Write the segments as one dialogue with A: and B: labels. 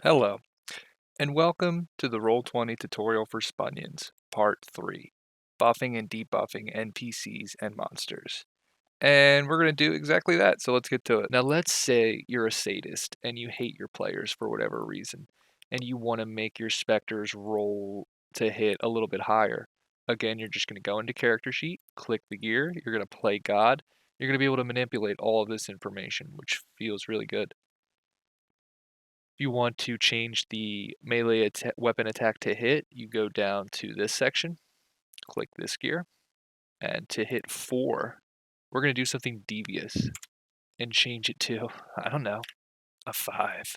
A: Hello, and welcome to the Roll20 tutorial for Spunions, Part 3, Buffing and Debuffing NPCs and Monsters. And we're going to do exactly that, so let's get to it. Now let's say you're a sadist and you hate your players for whatever reason, and you want to make your specters roll to hit a little bit higher. Again, you're just going to go into character sheet, click the gear, you're going to play God, you're going to be able to manipulate all of this information, which feels really good. If you want to change the melee weapon attack to hit, you go down to this section, click this gear, and to hit 4, we're going to do something devious and change it to, I don't know, a 5.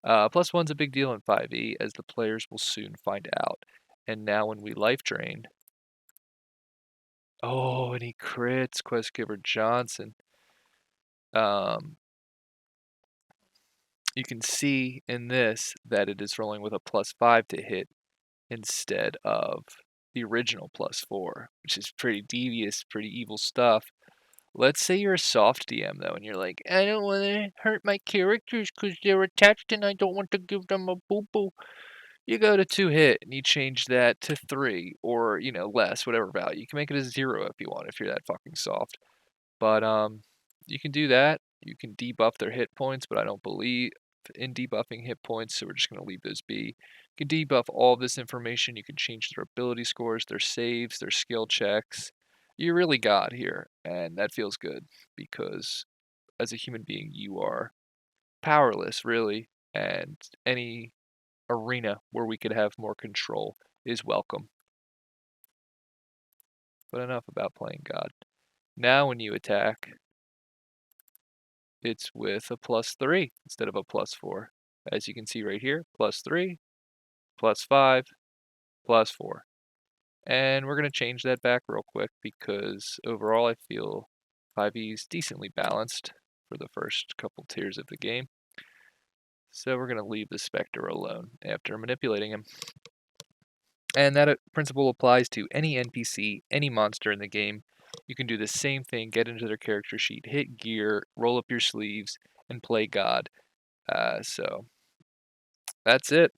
A: +1's a big deal in 5e, as the players will soon find out. And now when we life drain, oh, and he crits Questgiver Johnson. You can see in this that it is rolling with a +5 to hit instead of the original +4, which is pretty devious, pretty evil stuff. Let's say you're a soft DM, though, and you're like, I don't want to hurt my characters because they're attached and I don't want to give them a boo-boo. You go to 2 hit and you change that to 3 or, less, whatever value. You can make it a 0 if you want, if you're that fucking soft. But you can do that. You can debuff their hit points, but I don't believe in debuffing hit points, so we're just going to leave those be. You can debuff all of this information. You can change their ability scores, their saves, their skill checks. You really got here, and that feels good because as a human being, you are powerless, really, and any arena where we could have more control is welcome. But enough about playing God. Now when you attack, it's with a +3 instead of a +4. As you can see right here, +3, +5, +4. And we're going to change that back real quick because overall I feel 5e is decently balanced for the first couple tiers of the game. So we're going to leave the Spectre alone after manipulating him. And that principle applies to any NPC, any monster in the game. You can do the same thing, get into their character sheet, hit gear, roll up your sleeves, and play God. So that's it.